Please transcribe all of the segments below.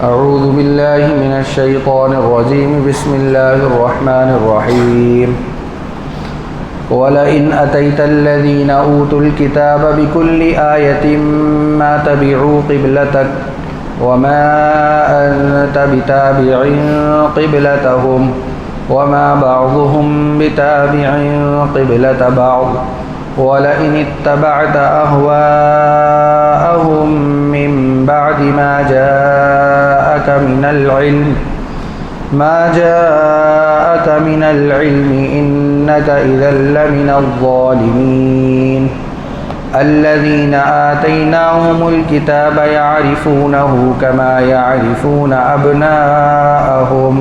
اعوذ باللہ من الشیطان الرجیم بسم اللہ الرحمن الرحیم وَلَئِنْ أَتَيْتَ الَّذِينَ أُوتُوا الْكِتَابَ بِكُلِّ آيَةٍ مَا تَبِعُوا قِبْلَتَكَ وَمَا أَنْتَ بِتَابِعٍ قِبْلَتَهُمْ وَمَا بَعْضُهُمْ بِتَابِعٍ قِبْلَةَ بَعْضٍ وَلَئِنِ اتَّبَعْتَ أَهْوَاءَهُمْ مِنْ بَعْدِ مَا جَاءَكَ مِنَ الْعِلْمِ إِنَّكَ إِذًا لَمِنَ الظَّالِمِينَ الَّذِينَ آتَيْنَاهُمُ الْكِتَابَ يَعْرِفُونَهُ كَمَا يَعْرِفُونَ أَبْنَاءَهُمْ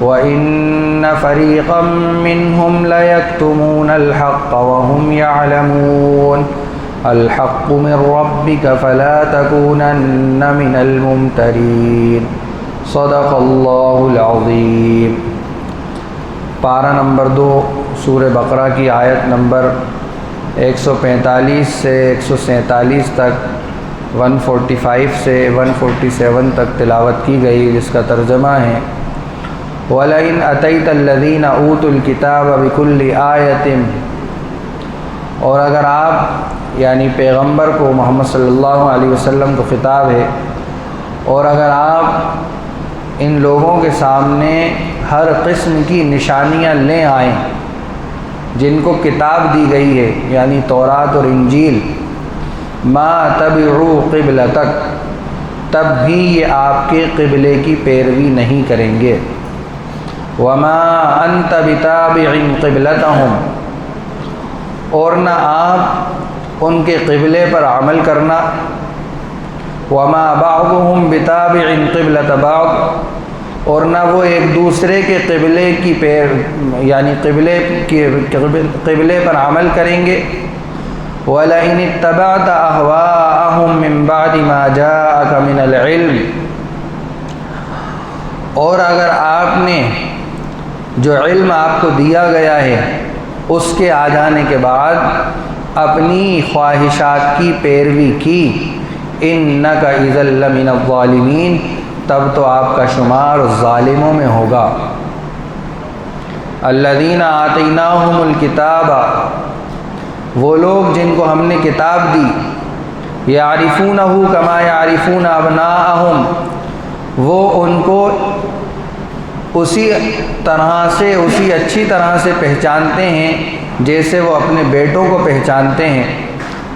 وَإِنَّ فَرِيقًا مِّنْهُمْ لَيَكْتُمُونَ الْحَقَّ وَهُمْ يَعْلَمُونَ الْحَقُّ مِنْ رَبِّكَ فَلَا تَكُونَنَّ مِنَ الْمُمْتَرِينَ صدق اللہ العظیم۔ پارہ نمبر 2 سورہ بقرہ کی آیت نمبر 145 سے 147 تک، 145 سے 147 تک تلاوت کی گئی، جس کا ترجمہ ہے وَلَئِنْ أَتَيْتَ الَّذِينَ أُوتُوا الْكِتَابَ بِكُلِّ آيَةٍ، اور اگر آپ یعنی پیغمبر کو محمد صلی اللہ علیہ وسلم کو خطاب ہے، اور اگر آپ ان لوگوں کے سامنے ہر قسم کی نشانیاں لے آئیں جن کو کتاب دی گئی ہے، یعنی تورات اور انجیل، ما تبعوا قبلتک، تب بھی یہ آپ کے قبلے کی پیروی نہیں کریں گے، وما انت بتابع قبلتہم، اور نہ آپ ان کے قبلے پر عمل کرنا، وما بعضهم بتابع قبلۃ بعض، اور نہ وہ ایک دوسرے کے قبلے کی یعنی قبلے پر عمل کریں گے، وَلَئِنِ اتَّبَعْتَ أَهْوَاءَهُمْ مِنْ بَعْدِ مَا جَاءَكَ مِنَ الْعِلْمِ، اور اگر آپ نے جو علم آپ کو دیا گیا ہے اس کے آ جانے کے بعد اپنی خواہشات کی پیروی کی، اِنَّكَ إِذًا لَمِنَ الظَّالِمِينَ، تب تو آپ کا شمار ظالموں میں ہوگا۔ الَّذِينَ آتَيْنَاهُمُ الْكِتَابَ، وہ لوگ جن کو ہم نے کتاب دی، يَعْرِفُونَهُ كَمَا يَعْرِفُونَ أَبْنَاءَهُمْ، وہ ان کو اسی اچھی طرح سے پہچانتے ہیں جیسے وہ اپنے بیٹوں کو پہچانتے ہیں،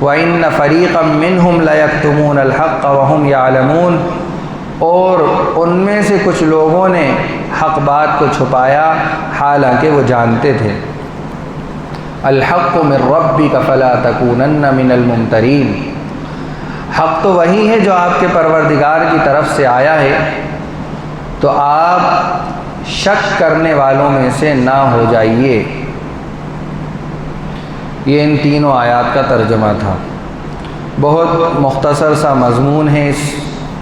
وَإِنَّ فَرِيقًا مِّنْهُمْ لَيَكْتُمُونَ الْحَقَّ وَهُمْ يَعْلَمُونَ، اور ان میں سے کچھ لوگوں نے حق بات کو چھپایا حالانکہ وہ جانتے تھے۔ الحق من ربک فلا تکونن من الممترین، حق تو وہی ہے جو آپ کے پروردگار کی طرف سے آیا ہے، تو آپ شک کرنے والوں میں سے نہ ہو جائیے۔ یہ ان تینوں آیات کا ترجمہ تھا۔ بہت مختصر سا مضمون ہے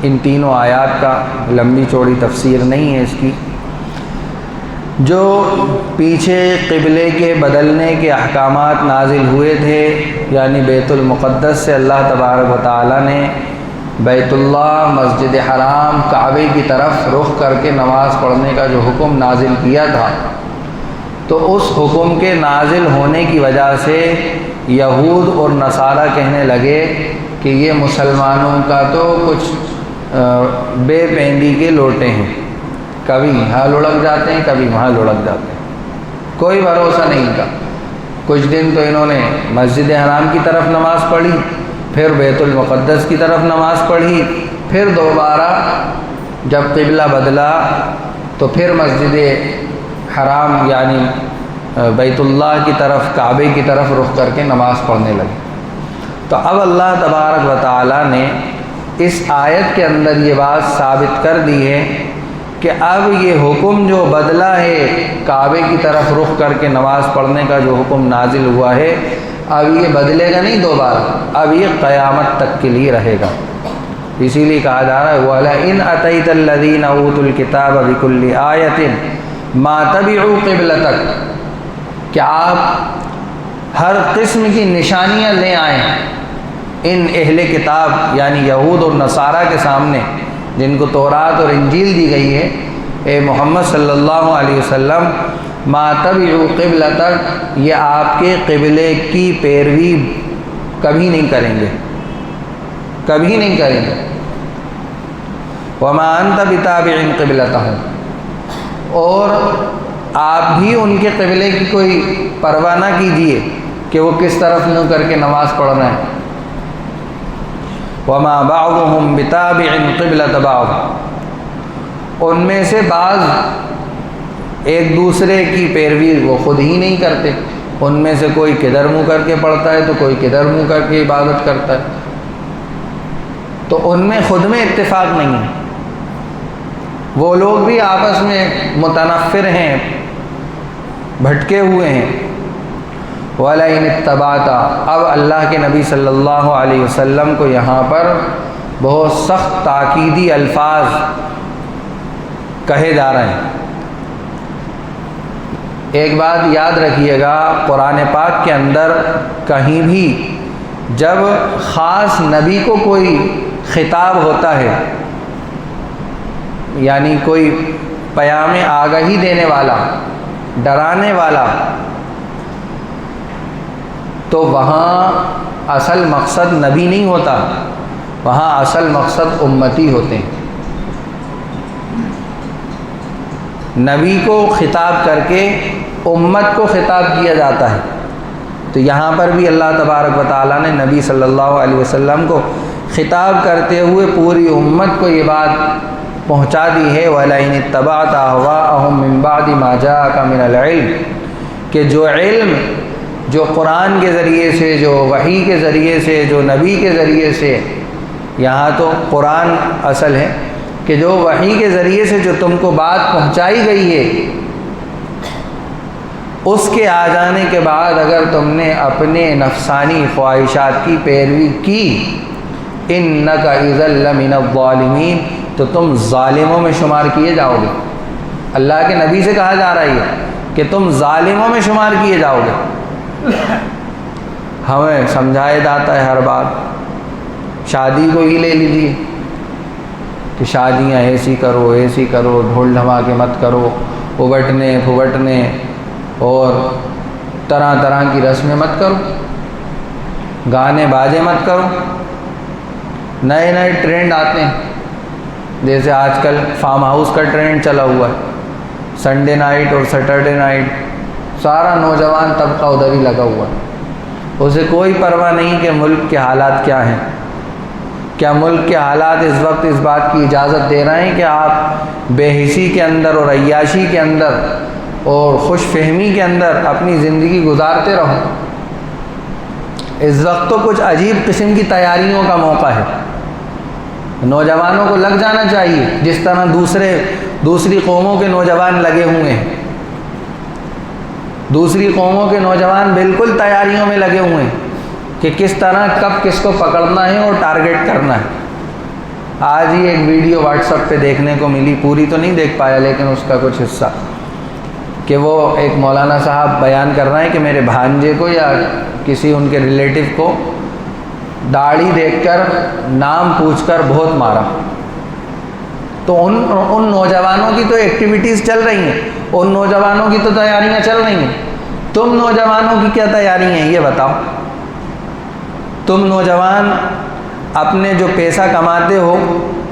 ان تینوں آیات کا، لمبی چوڑی تفسیر نہیں ہے اس کی۔ جو پیچھے قبلے کے بدلنے کے احکامات نازل ہوئے تھے، یعنی بیت المقدس سے اللہ تبارک و تعالیٰ نے بیت اللہ، مسجد حرام، کعبے کی طرف رخ کر کے نماز پڑھنے کا جو حکم نازل کیا تھا، تو اس حکم کے نازل ہونے کی وجہ سے یہود اور نصارہ کہنے لگے کہ یہ مسلمانوں کا تو کچھ بے پیندی کے لوٹے ہیں، کبھی یہاں لڑک جاتے ہیں کبھی وہاں لڑک جاتے ہیں، کوئی بھروسہ نہیں کا۔ کچھ دن تو انہوں نے مسجد حرام کی طرف نماز پڑھی، پھر بیت المقدس کی طرف نماز پڑھی، پھر دوبارہ جب قبلہ بدلا تو پھر مسجد حرام یعنی بیت اللہ کی طرف، کعبے کی طرف رخ کر کے نماز پڑھنے لگے۔ تو اب اللہ تبارک و تعالیٰ نے اس آیت کے اندر یہ بات ثابت کر دی ہے کہ اب یہ حکم جو بدلا ہے، کعبے کی طرف رخ کر کے نماز پڑھنے کا جو حکم نازل ہوا ہے، اب یہ بدلے گا نہیں دوبارہ، اب یہ قیامت تک کے لیے رہے گا۔ اسی لیے کہا جا رہا ہے وَلَئِنْ أَتَيْتَ الَّذِينَ أُوتُوا الْكِتَابَ بِكُلِّ آيَةٍ مَا تَبِعُوا قِبْلَتَكَ، کہ آپ ہر قسم کی نشانیاں لے آئیں ان اہل کتاب یعنی یہود اور نصارہ کے سامنے، جن کو تورات اور انجیل دی گئی ہے، اے محمد صلی اللہ علیہ وسلم ما تبعوا قبلتک، یہ آپ کے قبلے کی پیروی کبھی نہیں کریں گے، کبھی نہیں کریں گے۔ وما انت بتابع قبلتہم، اور آپ بھی ان کے قبلے کی کوئی پرواہ نہ کیجیے کہ وہ کس طرف منہ کر کے نماز پڑھ رہے ہیں۔ وما بعضهم بتابع قبلۃ بعض، ان میں سے بعض ایک دوسرے کی پیروی وہ خود ہی نہیں کرتے، ان میں سے کوئی کدھر منہ کر کے پڑھتا ہے تو کوئی کدھر منہ کر کے عبادت کرتا ہے، تو ان میں خود میں اتفاق نہیں ہے، وہ لوگ بھی آپس میں متنفر ہیں، بھٹکے ہوئے ہیں۔ وَلَئِنِ اتَّبَعْتَ، اب اللہ کے نبی صلی اللہ علیہ وسلم کو یہاں پر بہت سخت تاکیدی الفاظ کہے جا رہے ہیں۔ ایک بات یاد رکھیے گا، قرآن پاک کے اندر کہیں بھی جب خاص نبی کو کوئی خطاب ہوتا ہے، یعنی کوئی پیام آگہی دینے والا، ڈرانے والا، تو وہاں اصل مقصد نبی نہیں ہوتا، وہاں اصل مقصد امتی ہوتے ہیں۔ نبی کو خطاب کر کے امت کو خطاب کیا جاتا ہے، تو یہاں پر بھی اللہ تبارک و تعالیٰ نے نبی صلی اللہ علیہ وسلم کو خطاب کرتے ہوئے پوری امت کو یہ بات پہنچا دی ہے، وَلَئِنِ اتَّبَعْتَ أَهْوَاءَهُم مِّن بَعْدِ مَا جَاءَكَ مِنَ الْعِلْمِ، کہ جو علم، جو قرآن کے ذریعے سے، جو وحی کے ذریعے سے، جو نبی کے ذریعے سے، یہاں تو قرآن اصل ہے کہ جو وحی کے ذریعے سے جو تم کو بات پہنچائی گئی ہے، اس کے آ جانے کے بعد اگر تم نے اپنے نفسانی خواہشات کی پیروی کی، اِنَّكَ إِذًا لَّمِنَ الظَّالِمِينَ، تو تم ظالموں میں شمار کیے جاؤ گے۔ اللہ کے نبی سے کہا جا رہا ہے کہ تم ظالموں میں شمار کیے جاؤ گے۔ ہمیں سمجھایا جاتا ہے ہر بار، شادی کو ہی لے لیجیے کہ شادیاں ایسی کرو، ایسی کرو، ڈھول دھماکے مت کرو، ابٹنے پھبٹنے اور طرح طرح کی رسمیں مت کرو، گانے باجے مت کرو۔ نئے نئے ٹرینڈ آتے ہیں، جیسے آج کل فارم ہاؤس کا ٹرینڈ چلا ہوا ہے، سنڈے نائٹ اور سیٹرڈے نائٹ، سارا نوجوان طبقہ ادھر ہی لگا ہوا ہے، اسے کوئی پرواہ نہیں کہ ملک کے حالات کیا ہیں۔ کیا ملک کے حالات اس وقت اس بات کی اجازت دے رہے ہیں کہ آپ بے حسی کے اندر اور عیاشی کے اندر اور خوش فہمی کے اندر اپنی زندگی گزارتے رہو؟ اس وقت تو کچھ عجیب قسم کی تیاریوں کا موقع ہے، نوجوانوں کو لگ جانا چاہیے جس طرح دوسری قوموں کے نوجوان لگے ہوئے ہیں۔ دوسری قوموں کے نوجوان بالکل تیاریوں میں لگے ہوئے ہیں کہ کس طرح کب کس کو پکڑنا ہے اور ٹارگٹ کرنا ہے۔ آج ہی ایک ویڈیو واٹس ایپ پہ دیکھنے کو ملی، پوری تو نہیں دیکھ پایا لیکن اس کا کچھ حصہ، کہ وہ ایک مولانا صاحب بیان کر رہے ہیں کہ میرے بھانجے کو یا کسی ان کے ریلیٹو کو داڑھی دیکھ کر نام پوچھ کر بہت مارا۔ تو ان نوجوانوں کی تو ایکٹیویٹیز چل رہی ہیں، ان نوجوانوں کی تو تیاریاں چل رہی ہیں، تم نوجوانوں کی کیا تیاری ہیں یہ بتاؤ؟ تم نوجوان اپنے جو پیسہ کماتے ہو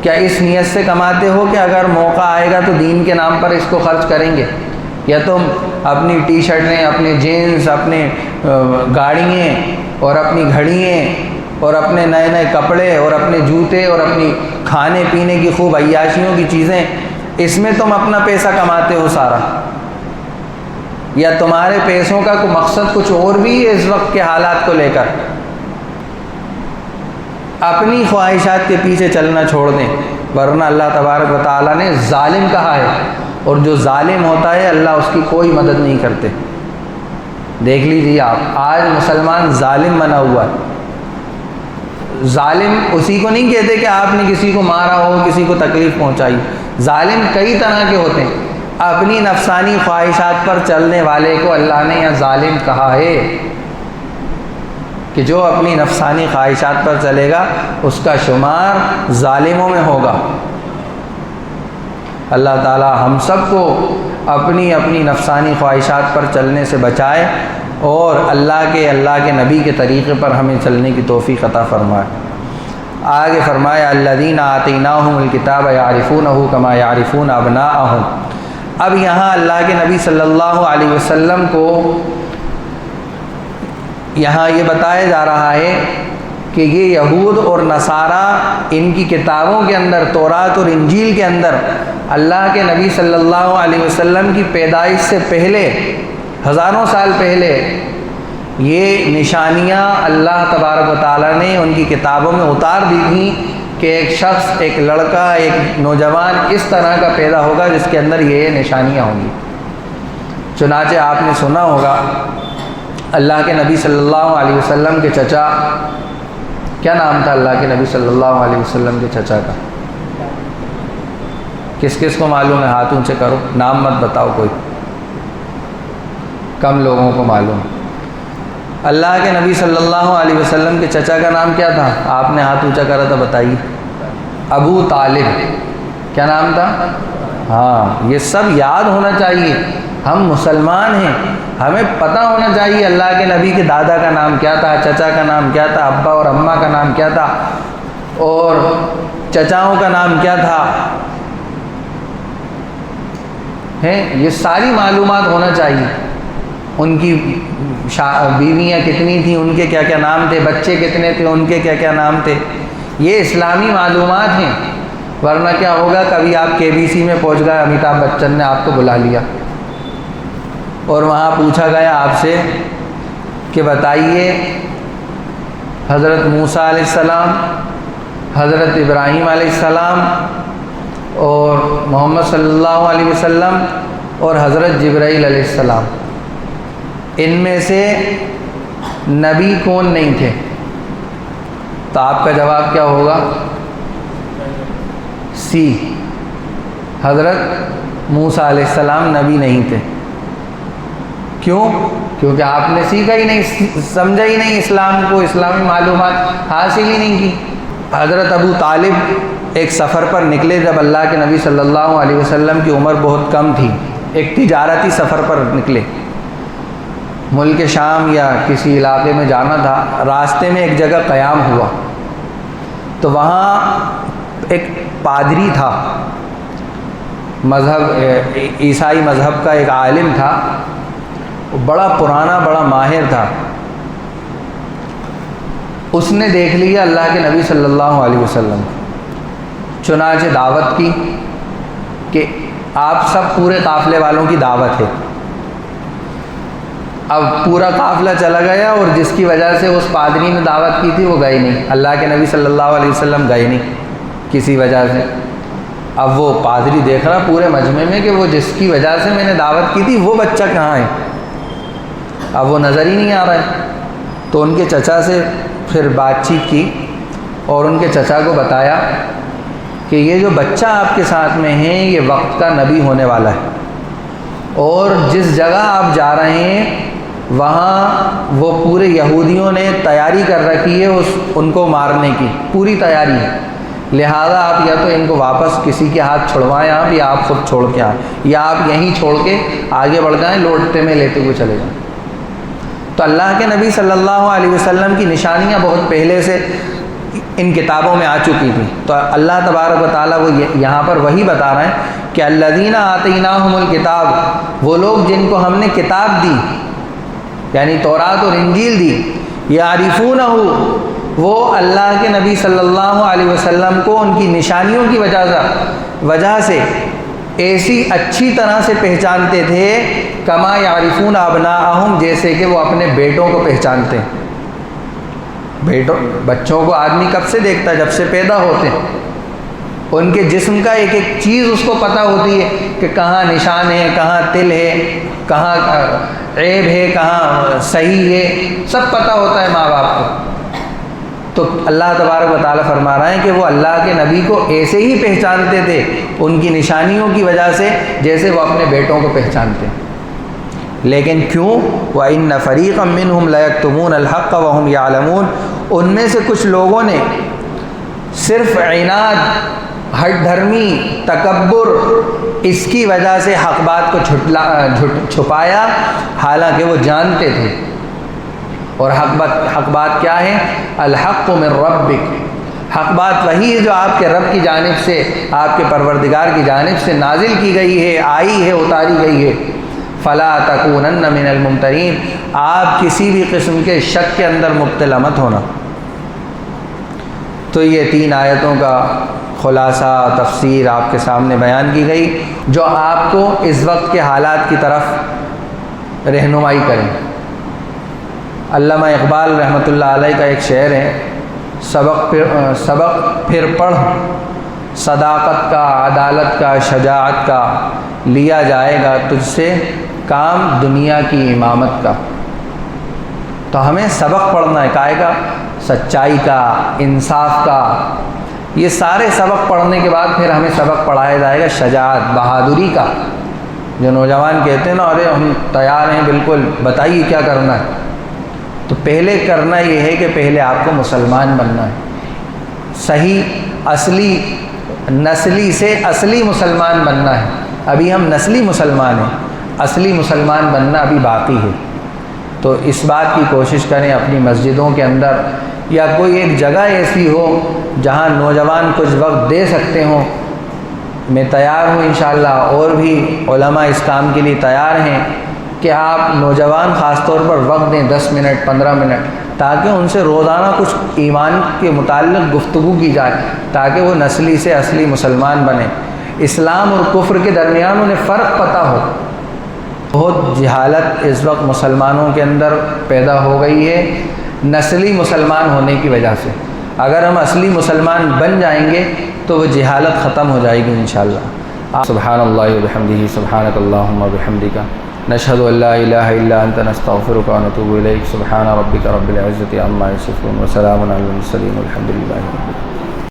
کیا اس نیت سے کماتے ہو کہ اگر موقع آئے گا تو دین کے نام پر اس کو خرچ کریں گے، یا تم اپنی ٹی شرٹیں، اپنے جینس، اپنے گاڑیاں اور اپنی گھڑیاں اور اپنے نئے نئے کپڑے اور اپنے جوتے اور اپنی کھانے پینے کی خوب عیاشیوں کی چیزیں، اس میں تم اپنا پیسہ کماتے ہو سارا؟ یا تمہارے پیسوں کا مقصد کچھ اور بھی ہے اس وقت کے حالات کو لے کر؟ اپنی خواہشات کے پیچھے چلنا چھوڑ دیں، ورنہ اللہ تبارک و تعالیٰ نے ظالم کہا ہے، اور جو ظالم ہوتا ہے اللہ اس کی کوئی مدد نہیں کرتے۔ دیکھ لیجیے آپ، آج مسلمان ظالم بنا ہوا ہے۔ ظالم اسی کو نہیں کہتے کہ آپ نے کسی کو مارا ہو، کسی کو تکلیف پہنچائی۔ ظالم کئی طرح کے ہوتے ہیں، اپنی نفسانی خواہشات پر چلنے والے کو اللہ نے یہاں ظالم کہا ہے کہ جو اپنی نفسانی خواہشات پر چلے گا اس کا شمار ظالموں میں ہوگا۔ اللہ تعالی ہم سب کو اپنی اپنی نفسانی خواہشات پر چلنے سے بچائے اور اللہ کے نبی کے طریقے پر ہمیں چلنے کی توفیق عطا فرمائے۔ آگے فرمایا الذین آتیناہم الکتاب یعرفونہ کما یعرفون ابناءہم۔ اب یہاں اللہ کے نبی صلی اللہ علیہ وسلم کو یہاں یہ بتایا جا رہا ہے کہ یہ یہود اور نصارہ ان کی کتابوں کے اندر، تورات اور انجیل کے اندر اللہ کے نبی صلی اللہ علیہ وسلم کی پیدائش سے پہلے، ہزاروں سال پہلے، یہ نشانیاں اللہ تبارک و تعالیٰ نے ان کی کتابوں میں اتار دی تھیں کہ ایک شخص، ایک لڑکا، ایک نوجوان اس طرح کا پیدا ہوگا جس کے اندر یہ نشانیاں ہوں گی۔ چنانچہ آپ نے سنا ہوگا اللہ کے نبی صلی اللہ علیہ وسلم کے چچا، کیا نام تھا اللہ کے نبی صلی اللہ علیہ وسلم کے چچا کا؟ کس کس کو معلوم ہے؟ ہاتھ اونچے کرو، نام مت بتاؤ، کوئی کم لوگوں کو معلوم۔ اللہ کے نبی صلی اللہ علیہ وسلم کے چچا کا نام کیا تھا؟ آپ نے ہاتھ اونچا کرا تھا، بتائیے۔ ابو طالب۔ کیا نام تھا؟ ہاں، یہ سب یاد ہونا چاہیے۔ ہم مسلمان ہیں، ہمیں پتہ ہونا چاہیے اللہ کے نبی کے دادا کا نام کیا تھا، چچا کا نام کیا تھا، ابا اور اماں کا نام کیا تھا، اور چچاؤں کا نام کیا تھا، یہ ساری معلومات ہونا چاہیے۔ ان کی بیویاں کتنی تھیں، ان کے کیا کیا نام تھے، بچے کتنے تھے، ان کے کیا کیا نام تھے، یہ اسلامی معلومات ہیں۔ ورنہ کیا ہوگا، کبھی آپ KBC میں پہنچ گئے، امیتابھ بچن نے آپ کو بلا لیا اور وہاں پوچھا گیا آپ سے کہ بتائیے حضرت موسیٰ علیہ السلام، حضرت ابراہیم علیہ السلام اور محمد صلی اللہ علیہ وسلم اور حضرت جبرائیل علیہ السلام، ان میں سے نبی کون نہیں تھے؟ تو آپ کا جواب کیا ہوگا؟ سی، حضرت موسیٰ علیہ السلام نبی نہیں تھے۔ کیوں؟ کیونکہ آپ نے سیکھا ہی نہیں، سمجھا ہی نہیں اسلام کو، اسلامی معلومات حاصل ہی نہیں کی۔ حضرت ابو طالب ایک سفر پر نکلے جب اللہ کے نبی صلی اللہ علیہ وسلم کی عمر بہت کم تھی، ایک تجارتی سفر پر نکلے، ملک شام یا کسی علاقے میں جانا تھا۔ راستے میں ایک جگہ قیام ہوا تو وہاں ایک پادری تھا، مذہب عیسائی مذہب کا ایک عالم تھا، بڑا پرانا، بڑا ماہر تھا۔ اس نے دیکھ لیا اللہ کے نبی صلی اللہ علیہ وسلم، چنانچہ دعوت کی کہ آپ سب پورے قافلے والوں کی دعوت ہے۔ اب پورا قافلہ چلا گیا اور جس کی وجہ سے اس پادری نے دعوت کی تھی وہ گئے نہیں، اللہ کے نبی صلی اللہ علیہ وسلم گئے نہیں کسی وجہ سے۔ اب وہ پادری دیکھ رہا پورے مجمع میں کہ وہ جس کی وجہ سے میں نے دعوت کی تھی وہ بچہ کہاں ہے، اب وہ نظر ہی نہیں آ رہا ہے۔ تو ان کے چچا سے پھر بات چیت کی اور ان کے چچا کو بتایا کہ یہ جو بچہ آپ کے ساتھ میں ہے یہ وقت کا نبی ہونے والا ہے، اور جس جگہ آپ جا رہے ہیں وہاں وہ پورے یہودیوں نے تیاری کر رکھی ہے ان کو مارنے کی پوری تیاری ہے، لہذا آپ یا تو ان کو واپس کسی کے ہاتھ چھڑوائیں آپ، یا آپ خود چھوڑ کے آئیں، یا آپ یہیں چھوڑ کے آگے بڑھ جائیں، لوٹتے میں لیتے ہوئے چلے جائیں۔ تو اللہ کے نبی صلی اللہ علیہ وسلم کی نشانیاں بہت پہلے سے ان کتابوں میں آ چکی تھیں۔ تو اللہ تبارک و تعالیٰ وہ یہاں پر وہی بتا رہے ہیں کہ الذین آتیناہم الکتاب، وہ لوگ جن کو ہم نے کتاب دی یعنی تورات اور انجیل دی، یعرفونہ، وہ اللہ کے نبی صلی اللہ علیہ وسلم کو ان کی نشانیوں کی وجہ سے ایسی اچھی طرح سے پہچانتے تھے، کما یعرفون ابناءہم، جیسے کہ وہ اپنے بیٹوں کو پہچانتے ہیں۔ بچوں کو آدمی کب سے دیکھتا ہے؟ جب سے پیدا ہوتے ہیں۔ ان کے جسم کا ایک ایک چیز اس کو پتہ ہوتی ہے کہ کہاں نشان ہے، کہاں تل ہے، کہاں عیب ہے، کہاں صحیح ہے، سب پتہ ہوتا ہے ماں باپ کو۔ تو اللہ تبارک و تعالیٰ فرما رہے ہیں کہ وہ اللہ کے نبی کو ایسے ہی پہچانتے تھے ان کی نشانیوں کی وجہ سے جیسے وہ اپنے بیٹوں کو پہچانتے ہیں۔ لیکن کیوں؟ وَإِنَّ فَرِيقًا مِّنْهُمْ لَيَكْتُمُونَ الْحَقَّ وَهُمْ يَعْلَمُونَ، ان میں سے کچھ لوگوں نے صرف عناد ہٹ دھرمی، تکبر، اس کی وجہ سے حق بات کو چھپایا، حالانکہ وہ جانتے تھے۔ اور حق بات کیا ہے؟ الحق من ربک، حق بات وہی ہے جو آپ کے رب کی جانب سے، آپ کے پروردگار کی جانب سے نازل کی گئی ہے، آئی ہے، اتاری گئی ہے۔ فلا تکونن من الممترین، آپ کسی بھی قسم کے شک کے اندر مبتلا مت ہونا۔ تو یہ 3 آیتوں کا خلاصہ تفسیر آپ کے سامنے بیان کی گئی، جو آپ کو اس وقت کے حالات کی طرف رہنمائی کریں۔ علامہ اقبال رحمۃ اللہ علیہ کا ایک شعر ہے، سبق پھر پڑھ، صداقت کا، عدالت کا، شجاعت کا، لیا جائے گا تجھ سے کام دنیا کی امامت کا۔ تو ہمیں سبق پڑھنا ہے، کائے کا؟ سچائی کا، انصاف کا۔ یہ سارے سبق پڑھنے کے بعد پھر ہمیں سبق پڑھایا جائے گا شجاعت، بہادری کا۔ جو نوجوان کہتے ہیں نا، ارے ہم تیار ہیں بالکل، بتائیے کیا کرنا ہے۔ تو پہلے کرنا یہ ہے کہ پہلے آپ کو مسلمان بننا ہے، صحیح اصلی نسلی سے اصلی مسلمان بننا ہے۔ ابھی ہم نسلی مسلمان ہیں، اصلی مسلمان بننا ابھی باقی ہے۔ تو اس بات کی کوشش کریں اپنی مسجدوں کے اندر، یا کوئی ایک جگہ ایسی ہو جہاں نوجوان کچھ وقت دے سکتے ہوں۔ میں تیار ہوں انشاءاللہ، اور بھی علماء اس کام کے لیے تیار ہیں کہ آپ نوجوان خاص طور پر وقت دیں، 10 منٹ 15 منٹ، تاکہ ان سے روزانہ کچھ ایمان کے متعلق گفتگو کی جائے، تاکہ وہ نسلی سے اصلی مسلمان بنے، اسلام اور کفر کے درمیان انہیں فرق پتہ ہو۔ بہت جہالت اس وقت مسلمانوں کے اندر پیدا ہو گئی ہے نسلی مسلمان ہونے کی وجہ سے۔ اگر ہم اصلی مسلمان بن جائیں گے تو وہ جہالت ختم ہو جائے گی انشاءاللہ۔ سبحان اللہ وبحمدہ، سبحانک اللہم وبحمدک، نشہد ان لا الہ الا انت، نستغفرک ونتوب الیک۔ سبحان ربک رب العزۃ عما یصفون، وسلام علی المرسلین، والحمد للہ رب العالمین۔